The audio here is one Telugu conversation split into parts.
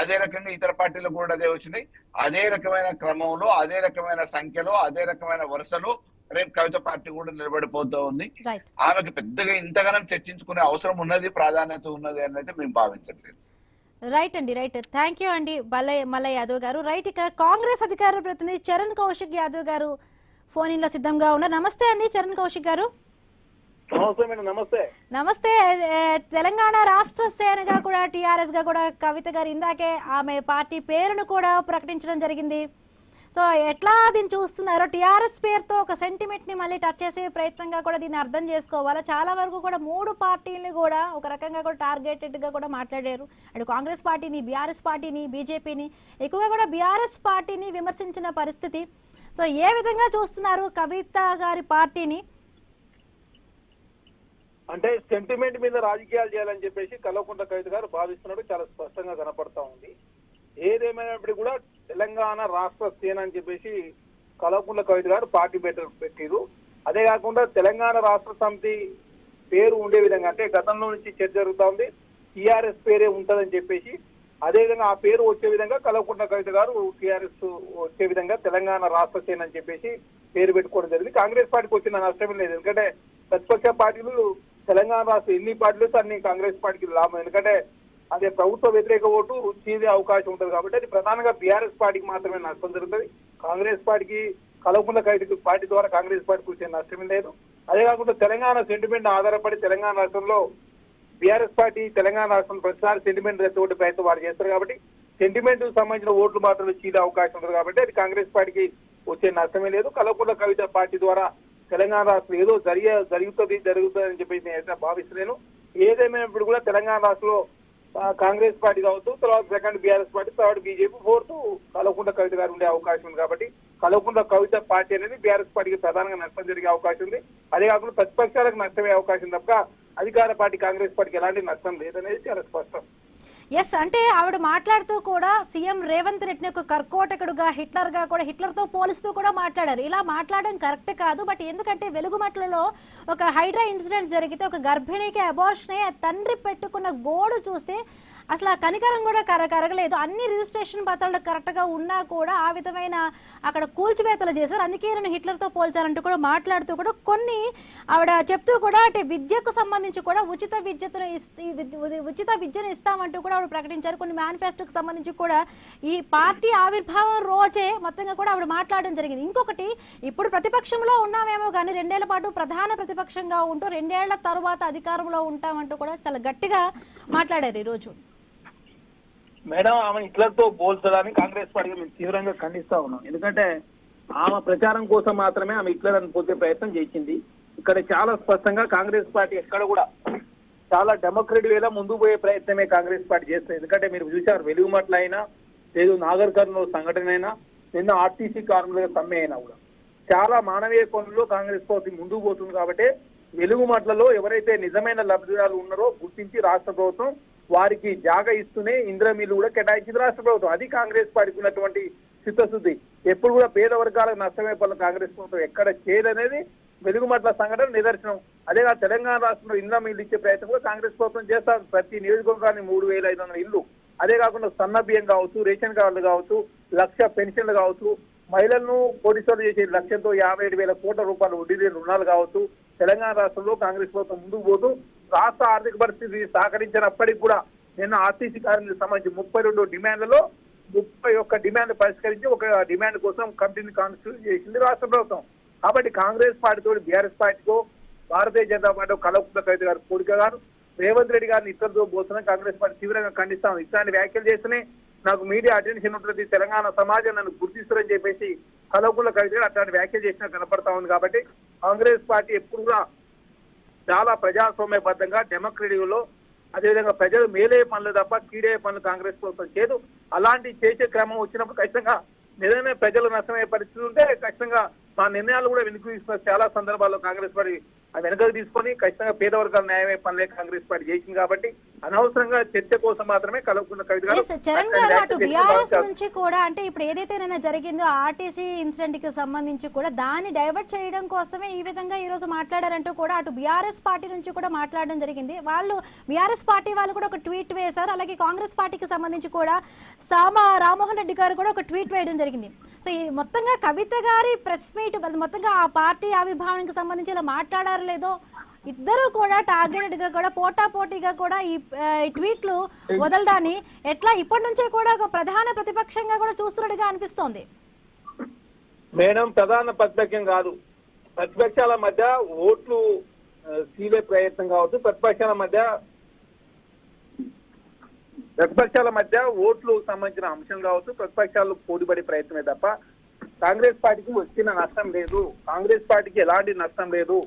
అదే రకంగా ఇతర పార్టీలు కూడా అదే వచ్చినాయి. అదే రకమైన క్రమంలో, అదే రకమైన సంఖ్యలో, అదే రకమైన వరుసలో రేపు కవిత పార్టీ కూడా నిలబడిపోతూ ఉంది. రైట్. ఆమెకు పెద్దగా ఇంతగానం చర్చించుకునే అవసరం ఉన్నది, ప్రాధాన్యత ఉన్నది అని అయితే మేము భావించట్లేదు. రైట్ అండి, రైట్. థ్యాంక్ యూ అండి మల్లయ్య యాదవ్ గారు. రైట్, ఇక కాంగ్రెస్ అధికార ప్రతినిధి చరణ్ కౌశిక్ యాదవ్ గారు ఫోన్ ఇన్ లో సిద్ధంగా ఉన్నారు. నమస్తే అండి చరణ్ కౌశిక్ గారు. నమస్తే మేడం. నమస్తే. నమస్తే. తెలంగాణ రాష్ట్ర సేనగా కూడా టీఆర్ఎస్ గా కూడా కవిత గారు ఇందాకే ఆమె పార్టీ పేరును కూడా ప్రకటించడం జరిగింది. సో ఎట్లా దీన్ని చూస్తున్నారో, టీఆర్ఎస్ పేరుతో ఒక సెంటిమెంట్ ని మళ్ళీ టచ్ చేసే ప్రయత్నంగా కూడా దీన్ని అర్థం చేసుకోవాలా? చాలా వరకు కూడా 3 పార్టీలను కూడా ఒక రకంగా కూడా టార్గెటెడ్ గా కూడా మాట్లాడారు. అటు కాంగ్రెస్ పార్టీని, బీఆర్ఎస్ పార్టీని, బీజేపీని, ఎక్కువగా కూడా బీఆర్ఎస్ పార్టీని విమర్శించిన పరిస్థితి. సో ఏ విధంగా చూస్తున్నారు కవిత గారి పార్టీని? అంటే సెంటిమెంట్ మీద రాజకీయాలు చేయాలని చెప్పేసి కల్వకుంట్ల కవిత గారు భావిస్తున్నట్టు చాలా స్పష్టంగా కనపడతా ఉంది. ఏదేమైనప్పటికీ కూడా తెలంగాణ రాష్ట్ర సేన అని చెప్పేసి కల్వకుంట్ల కవిత గారు పార్టీ పెట్టారు. అదే కాకుండా తెలంగాణ రాష్ట్ర సమితి పేరు ఉండే విధంగా, అంటే గతంలో నుంచి చర్చ జరుగుతా ఉంది, టీఆర్ఎస్ పేరే ఉంటదని చెప్పేసి, అదేవిధంగా ఆ పేరు వచ్చే విధంగా కల్వకుంట్ల కవిత గారు టీఆర్ఎస్ వచ్చే విధంగా తెలంగాణ రాష్ట్ర సేన అని చెప్పేసి పేరు పెట్టుకోవడం జరిగింది. కాంగ్రెస్ పార్టీకి వచ్చిన నష్టమే లేదు. ఎందుకంటే ప్రతిపక్ష పార్టీలు తెలంగాణ రాష్ట్ర ఎన్ని పార్టీలు అన్ని కాంగ్రెస్ పార్టీకి లాభం. ఎందుకంటే అదే ప్రభుత్వ వ్యతిరేక ఓటు చీదే అవకాశం ఉంటుంది కాబట్టి అది ప్రధానంగా బీఆర్ఎస్ పార్టీకి మాత్రమే నష్టం జరుగుతుంది. కాంగ్రెస్ పార్టీకి కల్వకుంట్ల కవిత పార్టీ ద్వారా కాంగ్రెస్ పార్టీకి వచ్చే నష్టమే లేదు. అదే కాకుండా తెలంగాణ సెంటిమెంట్ ఆధారపడి తెలంగాణ రాష్ట్రంలో బీఆర్ఎస్ పార్టీ తెలంగాణ రాష్ట్రంలో ప్రతిసారి సెంటిమెంట్ రెచ్చగొట్టే ప్రయత్నం వారు చేస్తారు కాబట్టి సెంటిమెంట్ సంబంధించిన ఓట్లు మాత్రమే చీదే అవకాశం ఉంటుంది కాబట్టి అది కాంగ్రెస్ పార్టీకి వచ్చే నష్టమే లేదు. కల్వకుంట్ల కవిత పార్టీ ద్వారా తెలంగాణ రాష్ట్రం ఏదో జరుగుతుంది అని చెప్పేసి నేను భావిస్తున్నాను. ఏదేమైనప్పుడు కూడా తెలంగాణ రాష్ట్రంలో కాంగ్రెస్ పార్టీ కావచ్చు, తర్వాత second BRS party, third BJP, fourth Kalvakuntla Kavitha గారు ఉండే అవకాశం ఉంది కాబట్టి కల్వకుంట్ల కవిత పార్టీ అనేది బీఆర్ఎస్ పార్టీకి ప్రధానంగా నష్టం జరిగే అవకాశం ఉంది. అదే కాకుండా ప్రతిపక్షాలకు నష్టమే అవకాశం తప్ప అధికార పార్టీ కాంగ్రెస్ పార్టీకి ఎలాంటి నష్టం లేదనేది చాలా స్పష్టం. ఎస్, అంటే ఆవిడ మాట్లాడుతూ కూడా సీఎం రేవంత్ రెడ్డిని ఒక కర్కోటకుడుగా, హిట్లర్గా కూడా, హిట్లర్తో పోలిస్తూ కూడా మాట్లాడారు. ఇలా మాట్లాడడం కరెక్ట్ కాదు. బట్ ఎందుకంటే వెలుగుమట్లలో ఒక హైడ్రా ఇన్సిడెంట్ జరిగితే ఒక గర్భిణికి అబార్షన్ అయ్యి తండ్రి పెట్టుకున్న గోడు చూస్తే అసలు ఆ కనికరం కూడా కరగలేదు. అన్ని రిజిస్ట్రేషన్ పత్రాలు కరెక్ట్గా ఉన్నా కూడా ఆ విధమైన అక్కడ కూల్చివేతలు చేశారు. అందుకే నేను హిట్లర్తో పోల్చాలంటూ కూడా మాట్లాడుతూ కూడా కొన్ని ఆవిడ చెప్తూ కూడా అంటే విద్యకు సంబంధించి కూడా ఉచిత విద్యను ఇస్తామంటూ కూడా ఆవిడ ప్రకటించారు. కొన్ని మేనిఫెస్టోకి సంబంధించి కూడా ఈ పార్టీ ఆవిర్భావం రోజే మొత్తంగా కూడా ఆవిడ మాట్లాడడం జరిగింది. ఇంకొకటి, ఇప్పుడు ప్రతిపక్షంలో ఉన్నామేమో కానీ 2 ఏళ్ల పాటు ప్రధాన ప్రతిపక్షంగా ఉంటూ 2 ఏళ్ల తరువాత అధికారంలో ఉంటామంటూ కూడా చాలా గట్టిగా మాట్లాడారు ఈరోజు. మేడం, ఆమె హిట్లర్తో పోల్చడానికి కాంగ్రెస్ పార్టీకి మేము తీవ్రంగా ఖండిస్తా ఉన్నాం. ఎందుకంటే ఆమె ప్రచారం కోసం మాత్రమే ఆమె హిట్లర్ అని పోతే ప్రయత్నం చేసింది. ఇక్కడ చాలా స్పష్టంగా కాంగ్రెస్ పార్టీ ఎక్కడ కూడా చాలా డెమోక్రటిక్ వేలా ముందుకు పోయే ప్రయత్నమే కాంగ్రెస్ పార్టీ చేస్తుంది. ఎందుకంటే మీరు చూశారు, వెలుగుమట్ల అయినా లేదు నాగర్ కర్నూలు సంఘటన అయినా, నిన్న ఆర్టీసీ కార్మికుల సమ్మె అయినా కూడా చాలా మానవీయ కోణంలో కాంగ్రెస్ పార్టీ ముందుకు పోతుంది. కాబట్టి వెలుగుమట్లలో ఎవరైతే నిజమైన లబ్ధిదారులు ఉన్నారో గుర్తించి రాష్ట్ర ప్రభుత్వం వారికి జాగా ఇస్తూనే ఇంద్రమిల్లు కూడా కేటాయించింది రాష్ట్ర ప్రభుత్వం. అది కాంగ్రెస్ పార్టీకి ఉన్నటువంటి చిత్తశుద్ధి. ఎప్పుడు కూడా పేద వర్గాలకు నష్టమే పనులు కాంగ్రెస్ ప్రభుత్వం ఎక్కడ చేయదనేది వెలుగుమట్ల సంఘటన నిదర్శనం. అదేగా తెలంగాణ రాష్ట్రంలో ఇంద్రమిల్లు ఇచ్చే ప్రయత్నం కూడా కాంగ్రెస్ ప్రభుత్వం చేస్తారు. ప్రతి నియోజకవర్గాన్ని 3,500 ఇల్లు, అదే కాకుండా సన్న బియ్యం కావచ్చు, రేషన్ కార్డులు కావచ్చు, 1,00,000 పెన్షన్లు కావచ్చు, మహిళలను కోటీశ్వరులు చేసే లక్ష్యంతో 57,000 కోట్ల రూపాయలు వడ్డీ లేని రుణాలు కావచ్చు. తెలంగాణ రాష్ట్రంలో కాంగ్రెస్ ప్రభుత్వం ముందుకు పోతూ రాష్ట్ర ఆర్థిక పరిస్థితి సహకరించినప్పటికీ కూడా నిన్న ఆర్టీసీ కార్మికులకు సంబంధించి 32 డిమాండ్లలో 31 డిమాండ్ పరిష్కరించి ఒక డిమాండ్ కోసం కమిటీని కాన్స్టిట్యూట్ చేసింది రాష్ట్ర ప్రభుత్వం. కాబట్టి కాంగ్రెస్ పార్టీతో బీఆర్ఎస్ పార్టీతో భారతీయ జనతా పార్టీ కల్వకుంట్ల కవిత గారు కోరిక గారు రేవంత్ రెడ్డి గారిని ఇతరులతో పోతున్నా కాంగ్రెస్ పార్టీ తీవ్రంగా ఖండిస్తాం. ఇట్లాంటి వ్యాఖ్యలు చేస్తేనే నాకు మీడియా అటెన్షన్ ఉంటుంది, తెలంగాణ సమాజం నన్ను గుర్తిస్తారని చెప్పేసి కల్వకుంట్ల కవిత గారు అట్లాంటి వ్యాఖ్యలు చేసినా కనపడతా ఉంది. కాబట్టి కాంగ్రెస్ పార్టీ ఎప్పుడు కూడా చాలా ప్రజాస్వామ్యబద్ధంగా డెమోక్రటిక్ లో, అదేవిధంగా ప్రజలు మేలే పనులు తప్ప కీడే పనులు కాంగ్రెస్ ప్రభుత్వం చేయదు. అలాంటి చేసే క్రమం వచ్చినప్పుడు ఖచ్చితంగా నిజమే ప్రజలు నష్టమయ్యే పరిస్థితి ఉంటే ఖచ్చితంగా మా నిర్ణయాలు కూడా వెనుక చాలా సందర్భాల్లో కాంగ్రెస్ పార్టీ వెనకకు తీసుకొని ఖచ్చితంగా పేద వర్గాల న్యాయమే పనులే కాంగ్రెస్ పార్టీ చేసింది. కాబట్టి అనవసరంగా చర్చ కోసం మాత్రమే కలవకుండా కవిత గారు Yes, చరణ్ గారు అటు బీఆర్ఎస్ నుంచి కూడా అంటే ఇప్పుడు ఏదైతే నిన్న జరిగిందో ఆర్టీసీ ఇన్సిడెంట్ కి సంబంధించి కూడా దాన్ని డైవర్ట్ చేయడం కోసమే ఈ విధంగా ఈ రోజు మాట్లాడారంటూ కూడా అటు బీఆర్ఎస్ పార్టీ నుంచి కూడా మాట్లాడడం జరిగింది. వాళ్ళు బీఆర్ఎస్ పార్టీ వాళ్ళు కూడా ఒక ట్వీట్ వేశారు. అలాగే కాంగ్రెస్ పార్టీకి సంబంధించి కూడా రామ్మోహన్ రెడ్డి గారు కూడా ఒక ట్వీట్ వేయడం జరిగింది. సో ఈ మొత్తంగా కవిత గారి ప్రెస్ మీట్ మొత్తంగా ఆ పార్టీ ఆవిర్భావానికి సంబంధించి ఇలా మాట్లాడారు లేదో ఇద్దరు కూడా టార్గెటెడ్ గా కూడా పోటాపోటీగా కూడా ఈ ట్వీట్లు వదలడాన్ని ఎట్లా ఇప్పటి నుంచే కూడా ఒక ప్రధాన ప్రతిపక్షంగా కూడా చూస్తున్నట్టుగా అనిపిస్తోంది. మేడం ప్రధాన ప్రతిపక్షం కాదు, ప్రతిపక్షాల మధ్య ఓట్లు సీలే ప్రయత్నం కావచ్చు, ప్రతిపక్షాల మధ్య ఓట్లు సంబంధించిన అంశం కావచ్చు, ప్రతిపక్షాలు పోటీపడే ప్రయత్నమే తప్ప కాంగ్రెస్ పార్టీకి వచ్చిన నష్టం లేదు. కాంగ్రెస్ పార్టీకి ఎలాంటి నష్టం లేదు.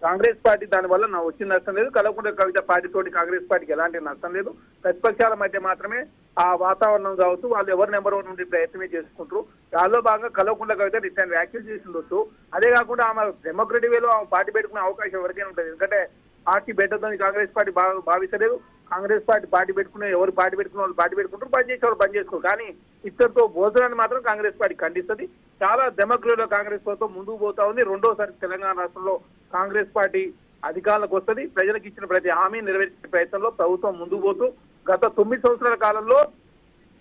కాంగ్రెస్ పార్టీ దానివల్ల వచ్చిన నష్టం లేదు. కల్వకుంట్ల కవిత పార్టీతోటి కాంగ్రెస్ పార్టీకి ఎలాంటి నష్టం లేదు. ప్రతిపక్షాల మధ్య మాత్రమే ఆ వాతావరణం కావచ్చు, వాళ్ళు ఎవరు నెంబర్ వన్ నుండి ప్రయత్నమే చేసుకుంటారు. దానిలో భాగంగా కల్వకుంట్ల కవిత ఇట్లాంటి వ్యాఖ్యలు చేసి ఉండొచ్చు. అదే కాకుండా ఆమె డెమోక్రటిక్ వేలో ఆమె పార్టీ పెట్టుకునే అవకాశం ఎవరికైనా ఉంటుంది. ఎందుకంటే పార్టీ పెట్టదని కాంగ్రెస్ పార్టీ భావిస్తలేదు. కాంగ్రెస్ పార్టీ పెట్టుకునే ఎవరు పార్టీ పెట్టుకున్న వాళ్ళు పార్టీ పెట్టుకుంటారు, పని చేసే వాళ్ళు పని చేసుకోరు. కానీ ఇద్దరితో భోజనాన్ని మాత్రం కాంగ్రెస్ పార్టీ ఖండిస్తుంది. చాలా డెమోక్రటీలో కాంగ్రెస్ ప్రభుత్వం ముందుకు పోతా ఉంది. రెండోసారి తెలంగాణ రాష్ట్రంలో కాంగ్రెస్ పార్టీ అధికారంలోకి వస్తుంది. ప్రజలకు ఇచ్చిన ప్రతి హామీ నెరవేర్చే ప్రయత్నంలో ప్రభుత్వం ముందుకు పోతూ గత 9 సంవత్సరాల కాలంలో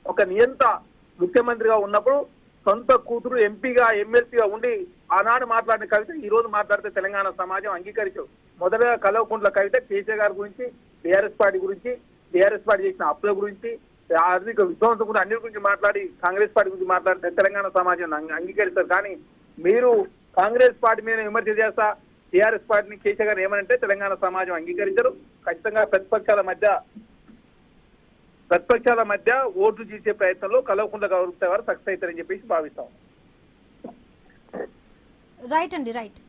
ఒక నియంత ముఖ్యమంత్రిగా ఉన్నప్పుడు సొంత కూతురు ఎంపీగా ఎమ్మెల్సీగా ఉండి ఆనాడు మాట్లాడిన కవిత ఈ రోజు మాట్లాడితే తెలంగాణ సమాజం అంగీకరించు. మొదటగా కల్వకుంట్ల కవిత కేసీఆర్ గారి గురించి, బీఆర్ఎస్ పార్టీ గురించి, బీఆర్ఎస్ పార్టీ చేసిన అప్పుల గురించి, ఆర్థిక విధ్వంసం కూడా అన్నిటి గురించి మాట్లాడి కాంగ్రెస్ పార్టీ గురించి మాట్లాడితే తెలంగాణ సమాజం అంగీకరిస్తారు. కానీ మీరు కాంగ్రెస్ పార్టీ మీద విమర్శ చేస్తా టీఆర్ఎస్ పార్టీని కేసీఆర్ గారు ఏమనంటే తెలంగాణ సమాజం అంగీకరించరు. ఖచ్చితంగా ప్రతిపక్షాల మధ్య ఓట్లు చేసే ప్రయత్నంలో కల్వకుంట్ల కవిత గారు సక్సెస్ అవుతారని చెప్పేసి భావిస్తాం. రైట్ అండి, రైట్.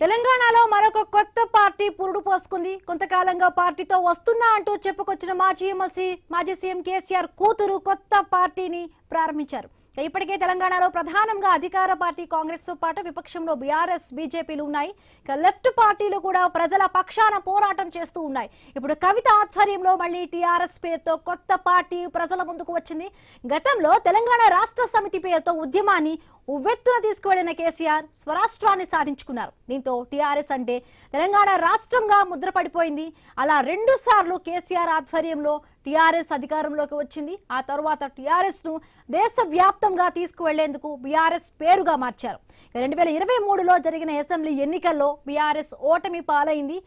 తెలంగాణలో మరొక కొత్త పార్టీ పురుడు పోసుకుంది. కొంతకాలంగా పార్టీతో వస్తున్నా అంటూ చెప్పుకొచ్చిన మాజీ సీఎం కేసీఆర్ కూతురు కొత్త పార్టీని ప్రారంభించారు. ఇప్పటికే తెలంగాణలో ప్రధానంగా అధికార పార్టీ కాంగ్రెస్ తో పాటు విపక్షంలో బీఆర్ఎస్, బీజేపీలు ఉన్నాయి. ఇక లెఫ్ట్ పార్టీలు కూడా ప్రజల పక్షాన పోరాటం చేస్తూ ఉన్నాయి. ఇప్పుడు కవిత ఆధ్వర్యంలో మళ్ళీ టీఆర్ఎస్ పేరుతో కొత్త పార్టీ ప్రజల ముందుకు వచ్చింది. గతంలో తెలంగాణ రాష్ట్ర సమితి పేరుతో ఉద్యమాన్ని ఉవ్వెత్తున తీసుకువెళ్లిన కేసీఆర్ స్వరాష్ట్రాన్ని సాధించుకున్నారు. దీంతో టీఆర్ఎస్ అంటే తెలంగాణ రాష్ట్రంగా ముద్రపడిపోయింది. అలా 2 సార్లు కేసీఆర్ ఆధ్వర్యంలో టీఆర్ఎస్ అధికారంలోకి వచ్చింది. ఆ తర్వాత టీఆర్ఎస్ ను దేశవ్యాప్తంగా తీసుకువెళ్లేందుకు బీఆర్ఎస్ పేరుగా మార్చారు. 2023లో జరిగిన అసెంబ్లీ ఎన్నికల్లో బీఆర్ఎస్ ఓటమి పాలైంది.